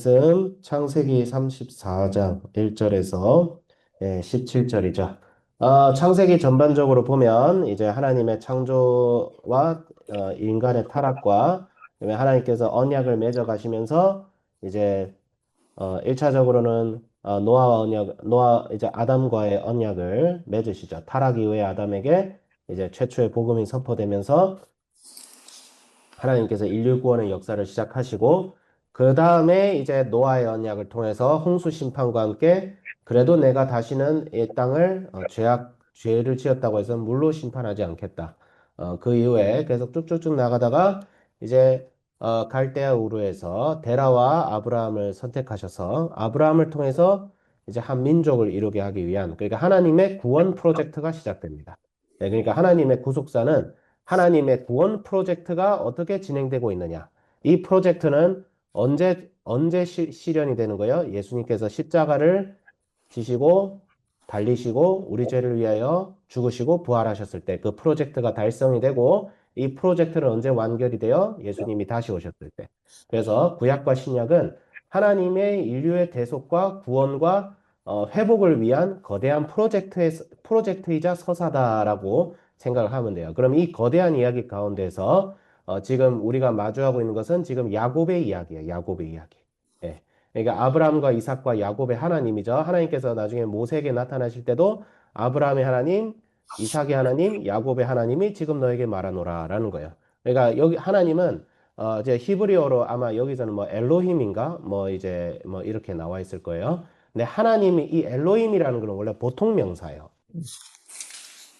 말씀 창세기 34장 1절에서 17절이죠. 창세기 전반적으로 보면 이제 하나님의 창조와 인간의 타락과 그다음에 하나님께서 언약을 맺어 가시면서 이제 1차적으로는 노아와 노아 이제 아담과의 언약을 맺으시죠. 타락 이후에 아담에게 이제 최초의 복음이 선포되면서 하나님께서 인류 구원의 역사를 시작하시고 그 다음에 이제 노아의 언약을 통해서 홍수 심판과 함께 그래도 내가 다시는 이 땅을 죄를 지었다고 해서 물로 심판하지 않겠다. 그 이후에 계속 쭉쭉쭉 나가다가 이제 갈대아 우르에서 데라와 아브라함을 선택하셔서 아브라함을 통해서 이제 한 민족을 이루게 하기 위한 그러니까 하나님의 구원 프로젝트가 시작됩니다. 네, 그러니까 하나님의 구속사는 하나님의 구원 프로젝트가 어떻게 진행되고 있느냐. 이 프로젝트는 언제 실현이 되는 거예요? 예수님께서 십자가를 지시고 달리시고 우리 죄를 위하여 죽으시고 부활하셨을 때 그 프로젝트가 달성이 되고 이 프로젝트는 언제 완결이 돼요? 예수님이 다시 오셨을 때. 그래서 구약과 신약은 하나님의 인류의 대속과 구원과 회복을 위한 거대한 프로젝트이자 서사다라고 생각을 하면 돼요. 그럼 이 거대한 이야기 가운데서 지금 우리가 마주하고 있는 것은 지금 야곱의 이야기예요. 야곱의 이야기. 예. 그러니까 아브라함과 이삭과 야곱의 하나님이죠. 하나님께서 나중에 모세에게 나타나실 때도 아브라함의 하나님, 이삭의 하나님, 야곱의 하나님이 지금 너에게 말하노라라는 거예요. 그러니까 여기 하나님은 이제 히브리어로 아마 여기서는 뭐 엘로힘인가 뭐 이제 뭐 이렇게 나와 있을 거예요. 근데 하나님이 이 엘로힘이라는 건 원래 보통 명사예요.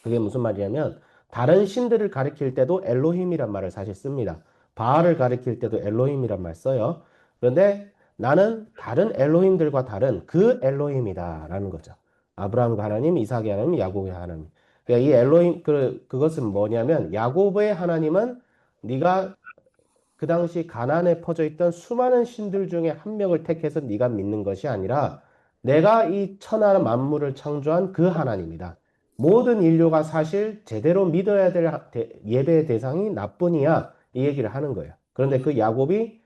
그게 무슨 말이냐면 다른 신들을 가리킬 때도 엘로힘이란 말을 사실 씁니다. 바알을 가리킬 때도 엘로힘이란 말 써요. 그런데 나는 다른 엘로힘들과 다른 그 엘로힘이다라는 거죠. 아브라함과 하나님, 이삭의 하나님, 야곱의 하나님. 그러니까 이 엘로힘 그것은 뭐냐면 야곱의 하나님은 네가 그 당시 가나안에 퍼져 있던 수많은 신들 중에 한 명을 택해서 네가 믿는 것이 아니라 내가 이 천하 만물을 창조한 그 하나님이다. 모든 인류가 사실 제대로 믿어야 될 예배의 대상이 나뿐이야. 이 얘기를 하는 거예요. 그런데 그 야곱이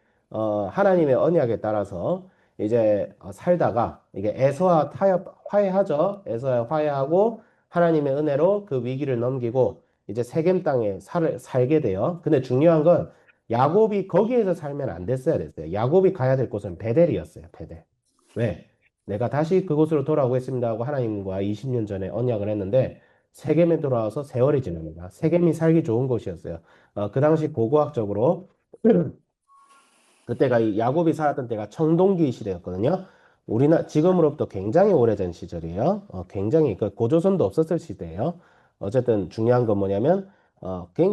하나님의 언약에 따라서 이제 살다가 이게 에서와 타협 화해하죠. 에서와 화해하고 하나님의 은혜로 그 위기를 넘기고 이제 세겜 땅에 살게 돼요. 근데 중요한 건 야곱이 거기에서 살면 안 됐어야 됐어요. 야곱이 가야 될 곳은 베델이었어요. 베델. 왜? 내가 다시 그곳으로 돌아오겠습니다 하고 하나님과 20년 전에 언약을 했는데 세겜에 돌아와서 세월이 지납니다. 세겜이 살기 좋은 곳이었어요. 그 당시 고고학적으로 그때가 이 야곱이 살았던 때가 청동기 시대였거든요. 지금으로부터 굉장히 오래전 시절이에요. 굉장히 그 고조선도 없었을 시대예요. 어쨌든 중요한 건 뭐냐면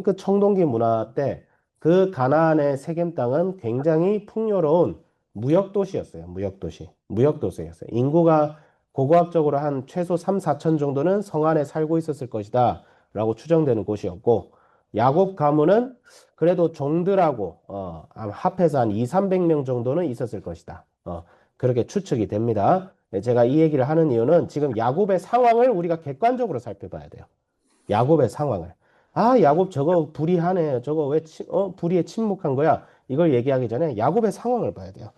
그 청동기 문화 때 그 가나안의 세겜 땅은 굉장히 풍요로운 무역 도시였어요. 무역 도시. 무역 도시였어요. 인구가 고고학적으로 한 최소 3, 4천 정도는 성 안에 살고 있었을 것이다라고 추정되는 곳이었고 야곱 가문은 그래도 종들하고 아마 합해서 한 2, 300명 정도는 있었을 것이다. 그렇게 추측이 됩니다. 네, 제가 이 얘기를 하는 이유는 지금 야곱의 상황을 우리가 객관적으로 살펴봐야 돼요. 야곱의 상황을. 야곱 저거 불의하네. 저거 왜 불의에 침묵한 거야? 이걸 얘기하기 전에 야곱의 상황을 봐야 돼요.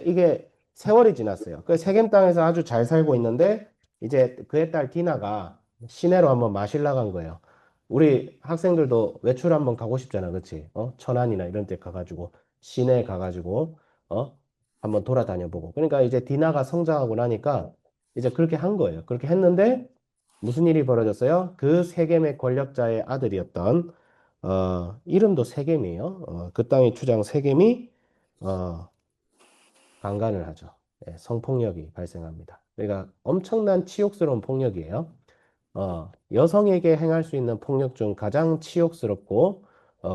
이게 세월이 지났어요. 그 세겜 땅에서 아주 잘 살고 있는데 이제 그의 딸 디나가 시내로 한번 마실 나간 거예요. 우리 학생들도 외출 한번 가고 싶잖아, 그치? 천안이나 이런 데 가가지고 시내 가가지고 어 한번 돌아다녀 보고. 그러니까 이제 디나가 성장하고 나니까 이제 그렇게 한 거예요. 그렇게 했는데 무슨 일이 벌어졌어요? 그 세겜의 권력자의 아들이었던 이름도 세겜이에요. 그 땅의 주장 세겜이 어, 강간을 하죠. 예, 성폭력이 발생합니다. 그러니까 엄청난 치욕스러운 폭력이에요. 여성에게 행할 수 있는 폭력 중 가장 치욕스럽고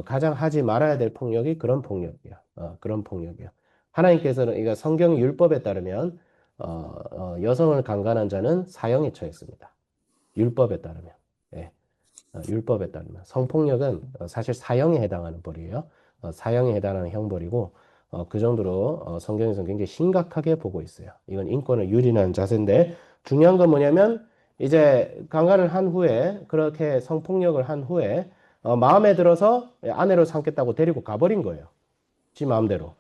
가장 하지 말아야 될 폭력이 그런 폭력이야. 그런 폭력이야. 하나님께서는 이거 성경 율법에 따르면 여성을 강간한 자는 사형에 처했습니다. 율법에 따르면. 예, 율법에 따르면. 성폭력은 사실 사형에 해당하는 벌이에요. 사형에 해당하는 형벌이고, 그 정도로 성경에서는 굉장히 심각하게 보고 있어요. 이건 인권을 유린하는 자세인데, 중요한 건 뭐냐면, 이제 강간을 한 후에, 그렇게 성폭력을 한 후에, 마음에 들어서 아내로 삼겠다고 데리고 가버린 거예요. 지 마음대로.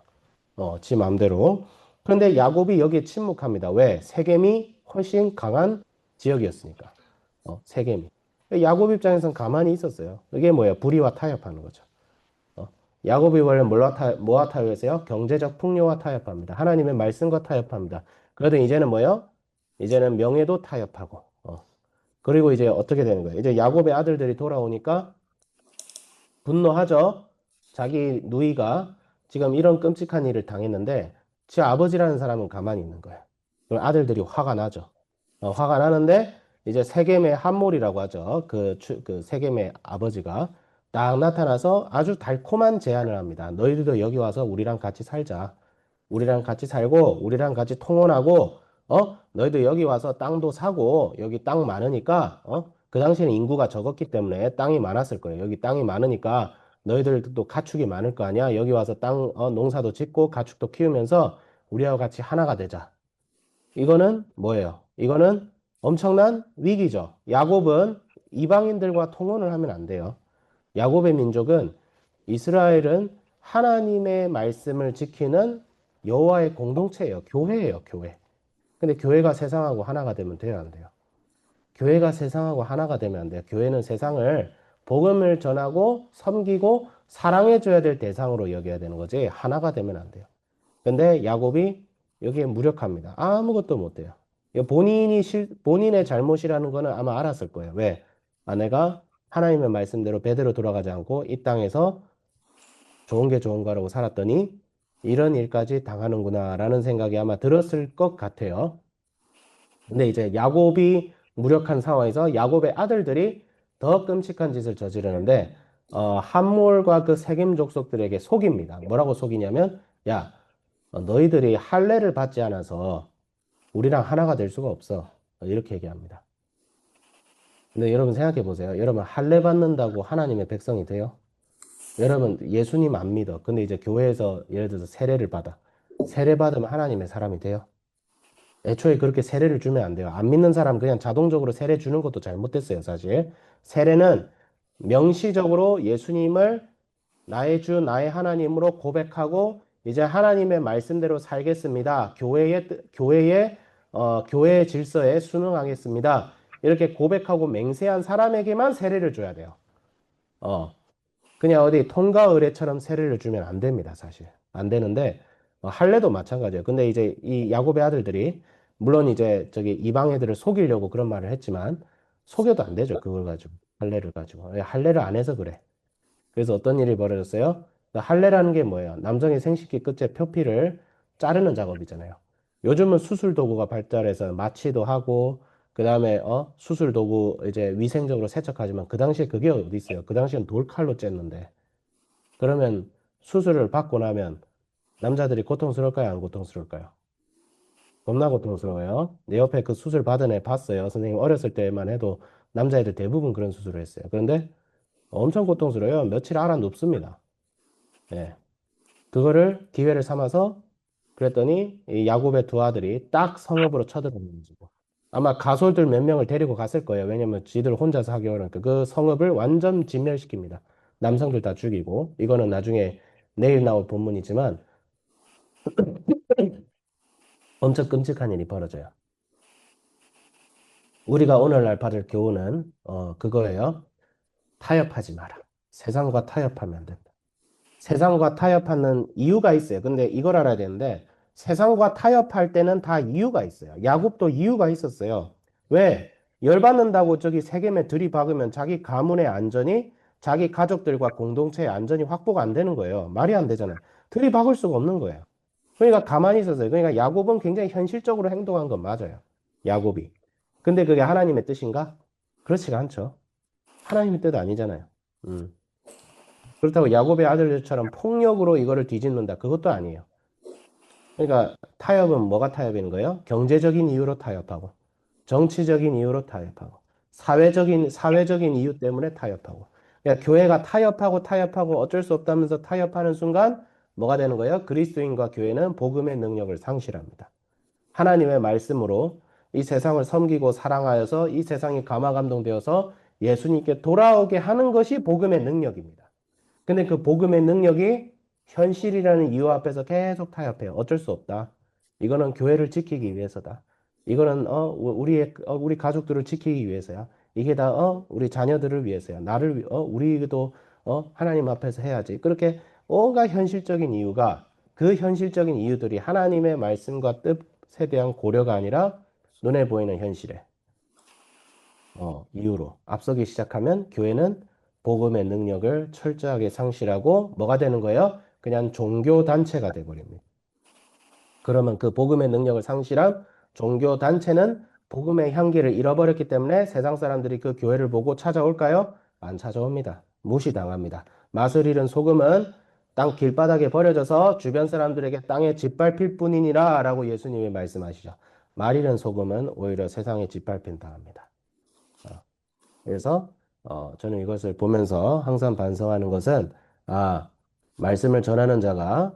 지 마음대로. 그런데 야곱이 여기에 침묵합니다. 왜? 세겜이 훨씬 강한 지역이었으니까. 세겜이. 야곱 입장에서는 가만히 있었어요. 이게 뭐예요? 불의와 타협하는 거죠. 어, 야곱이 원래 뭐와 타협했어요? 경제적 풍요와 타협합니다. 하나님의 말씀과 타협합니다. 그러더 이제는 뭐예요? 이제는 명예도 타협하고. 그리고 이제 어떻게 되는 거예요? 이제 야곱의 아들들이 돌아오니까 분노하죠. 자기 누이가 지금 이런 끔찍한 일을 당했는데 지 아버지라는 사람은 가만히 있는 거예요. 그럼 아들들이 화가 나죠. 화가 나는데 이제 세겜의 함몰이라고 하죠. 그 세겜의 아버지가 딱 나타나서 아주 달콤한 제안을 합니다. 너희들도 여기 와서 우리랑 같이 살자. 우리랑 같이 살고 우리랑 같이 통혼하고 너희도 여기 와서 땅도 사고 여기 땅 많으니까 그 당시에는 인구가 적었기 때문에 땅이 많았을 거예요. 여기 땅이 많으니까 너희들도 가축이 많을 거 아니야. 여기 와서 땅 농사도 짓고 가축도 키우면서 우리하고 같이 하나가 되자. 이거는 뭐예요? 이거는 엄청난 위기죠. 야곱은 이방인들과 통혼을 하면 안 돼요. 야곱의 민족은 이스라엘은 하나님의 말씀을 지키는 여호와의 공동체예요. 교회예요, 교회. 근데 교회가 세상하고 하나가 되면 돼요, 안 돼요? 교회가 세상하고 하나가 되면 안 돼요. 교회는 세상을 복음을 전하고 섬기고 사랑해줘야 될 대상으로 여겨야 되는 거지 하나가 되면 안 돼요. 근데 야곱이 여기에 무력합니다. 아무것도 못해요. 이거 본인의 잘못이라는 거는 아마 알았을 거예요. 왜? 아내가 하나님의 말씀대로 베드로 돌아가지 않고 이 땅에서 좋은 게 좋은 거라고 살았더니 이런 일까지 당하는구나라는 생각이 아마 들었을 것 같아요. 근데 이제 야곱이 무력한 상황에서 야곱의 아들들이 더 끔찍한 짓을 저지르는데 함몰과 그 세겜 족속들에게 속입니다. 뭐라고 속이냐면 야, 너희들이 할례를 받지 않아서 우리랑 하나가 될 수가 없어. 이렇게 얘기합니다. 근데 여러분 생각해 보세요. 여러분 할례 받는다고 하나님의 백성이 돼요? 여러분 예수님 안 믿어. 근데 이제 교회에서 예를 들어서 세례를 받아. 세례 받으면 하나님의 사람이 돼요? 애초에 그렇게 세례를 주면 안 돼요. 안 믿는 사람 그냥 자동적으로 세례 주는 것도 잘못됐어요, 사실. 세례는 명시적으로 예수님을 나의 주, 나의 하나님으로 고백하고 이제 하나님의 말씀대로 살겠습니다. 교회의 질서에 순응하겠습니다. 이렇게 고백하고 맹세한 사람에게만 세례를 줘야 돼요. 어, 그냥 어디 통과 의례처럼 세례를 주면 안 됩니다, 사실. 안 되는데, 할례도 마찬가지예요. 근데 이제 이 야곱의 아들들이, 물론 이제 저기 이방 애들을 속이려고 그런 말을 했지만, 속여도 안 되죠, 그걸 가지고. 할례를 가지고. 할례를 안 해서 그래. 그래서 어떤 일이 벌어졌어요? 할례라는 게 뭐예요? 남성의 생식기 끝에 표피를 자르는 작업이잖아요. 요즘은 수술 도구가 발달해서 마취도 하고, 그 다음에 수술 도구 이제 위생적으로 세척하지만 그 당시에 그게 어디 있어요? 그 당시엔 돌칼로 쨌는데. 그러면 수술을 받고 나면 남자들이 고통스러울까요? 안 고통스러울까요? 겁나 고통스러워요. 내 옆에 그 수술 받은 애 봤어요. 선생님 어렸을 때만 해도 남자애들 대부분 그런 수술을 했어요. 그런데 엄청 고통스러워요. 며칠 알아 눕습니다. 예. 그거를 기회를 삼아서 그랬더니 이 야곱의 두 아들이 딱 성읍으로 쳐들어오는 거죠. 아마 가솔들 몇 명을 데리고 갔을 거예요. 왜냐면 지들 혼자서 하기 어려우니까 그 성읍을 완전 진멸시킵니다. 남성들 다 죽이고 이거는 나중에 내일 나올 본문이지만 엄청 끔찍한 일이 벌어져요. 우리가 오늘날 받을 교훈은 그거예요. 타협하지 마라. 세상과 타협하면 안 된다. 세상과 타협하는 이유가 있어요. 근데 이걸 알아야 되는데 세상과 타협할 때는 다 이유가 있어요. 야곱도 이유가 있었어요. 왜? 열받는다고 저기 세겜에 들이박으면 자기 가문의 안전이 자기 가족들과 공동체의 안전이 확보가 안 되는 거예요. 말이 안 되잖아요. 들이박을 수가 없는 거예요. 그러니까 가만히 있었어요. 그러니까 야곱은 굉장히 현실적으로 행동한 건 맞아요. 야곱이. 근데 그게 하나님의 뜻인가? 그렇지가 않죠. 하나님의 뜻 아니잖아요. 음. 그렇다고 야곱의 아들들처럼 폭력으로 이거를 뒤집는다. 그것도 아니에요. 그러니까 타협은 뭐가 타협인 거예요? 경제적인 이유로 타협하고, 정치적인 이유로 타협하고, 사회적인 이유 때문에 타협하고. 그러니까 교회가 타협하고 어쩔 수 없다면서 타협하는 순간 뭐가 되는 거예요? 그리스도인과 교회는 복음의 능력을 상실합니다. 하나님의 말씀으로 이 세상을 섬기고 사랑하여서 이 세상이 감화감동되어서 예수님께 돌아오게 하는 것이 복음의 능력입니다. 근데 그 복음의 능력이 현실이라는 이유 앞에서 계속 타협해요. 어쩔 수 없다. 이거는 교회를 지키기 위해서다. 이거는 우리 가족들을 지키기 위해서야. 이게 다 우리 자녀들을 위해서야. 우리도 하나님 앞에서 해야지. 그렇게 온갖 현실적인 이유가 그 현실적인 이유들이 하나님의 말씀과 뜻에 대한 고려가 아니라 눈에 보이는 현실에 이유로 앞서기 시작하면 교회는 복음의 능력을 철저하게 상실하고 뭐가 되는 거예요? 그냥 종교 단체가 돼버립니다. 그러면 그 복음의 능력을 상실한 종교 단체는 복음의 향기를 잃어버렸기 때문에 세상 사람들이 그 교회를 보고 찾아올까요? 안 찾아옵니다. 무시당합니다. 맛을 잃은 소금은 땅 길바닥에 버려져서 주변 사람들에게 땅에 짓밟힐 뿐이니라 라고 예수님이 말씀하시죠. 말 잃은 소금은 오히려 세상에 짓밟힌다 합니다. 그래서 저는 이것을 보면서 항상 반성하는 것은 말씀을 전하는 자가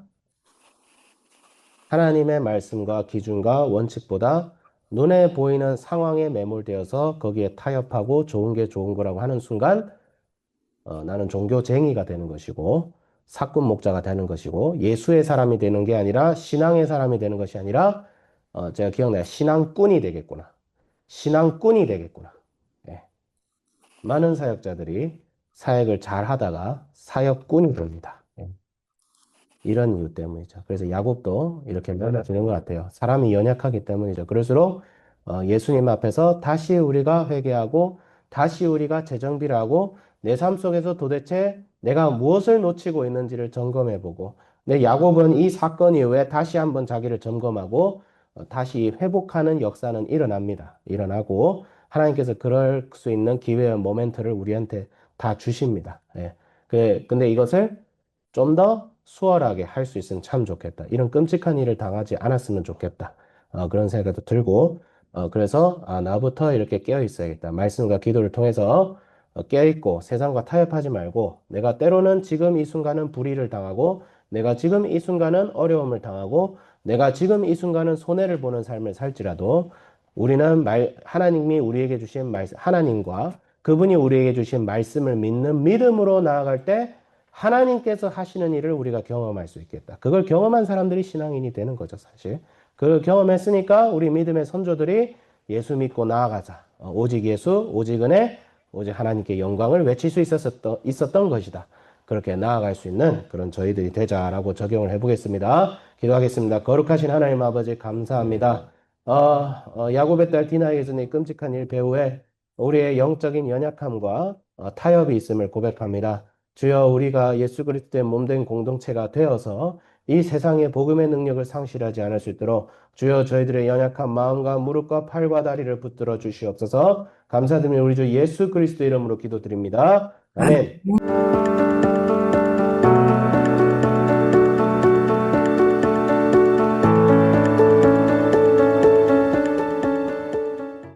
하나님의 말씀과 기준과 원칙보다 눈에 보이는 상황에 매몰되어서 거기에 타협하고 좋은 게 좋은 거라고 하는 순간 나는 종교쟁이가 되는 것이고 사꾼 목자가 되는 것이고 예수의 사람이 되는 게 아니라 신앙의 사람이 되는 것이 아니라 제가 기억나요. 신앙꾼이 되겠구나. 신앙꾼이 되겠구나. 예. 많은 사역자들이 사역을 잘 하다가 사역꾼이 됩니다. 예. 이런 이유 때문이죠. 그래서 야곱도 이렇게 면하지는 것 같아요. 사람이 연약하기 때문이죠. 그럴수록 예수님 앞에서 다시 우리가 회개하고 다시 우리가 재정비를 하고 내 삶 속에서 도대체 내가 무엇을 놓치고 있는지를 점검해보고 내 야곱은 이 사건 이후에 다시 한번 자기를 점검하고 다시 회복하는 역사는 일어납니다. 일어나고 하나님께서 그럴 수 있는 기회와 모멘트를 우리한테 다 주십니다. 예. 근데 이것을 좀 더 수월하게 할 수 있으면 참 좋겠다. 이런 끔찍한 일을 당하지 않았으면 좋겠다. 그런 생각도 들고, 그래서, 나부터 이렇게 깨어 있어야겠다. 말씀과 기도를 통해서 깨어 있고 세상과 타협하지 말고, 내가 때로는 지금 이 순간은 불의를 당하고, 내가 지금 이 순간은 어려움을 당하고, 내가 지금 이 순간은 손해를 보는 삶을 살지라도, 우리는 하나님이 우리에게 주신 하나님과 그분이 우리에게 주신 말씀을 믿는 믿음으로 나아갈 때, 하나님께서 하시는 일을 우리가 경험할 수 있겠다. 그걸 경험한 사람들이 신앙인이 되는 거죠, 사실. 그걸 경험했으니까 우리 믿음의 선조들이 예수 믿고 나아가자. 오직 예수, 오직 은혜, 오직 하나님께 영광을 외칠 수 있었던 것이다. 그렇게 나아갈 수 있는 그런 저희들이 되자라고 적용을 해보겠습니다. 기도하겠습니다. 거룩하신 하나님 아버지 감사합니다. 야곱의 딸 디나에게서는 이 끔찍한 일 배후에 우리의 영적인 연약함과 타협이 있음을 고백합니다. 주여 우리가 예수 그리스도의 몸된 공동체가 되어서 이 세상의 복음의 능력을 상실하지 않을 수 있도록 주여 저희들의 연약한 마음과 무릎과 팔과 다리를 붙들어 주시옵소서. 감사드리며 우리 주 예수 그리스도 이름으로 기도드립니다. 아멘.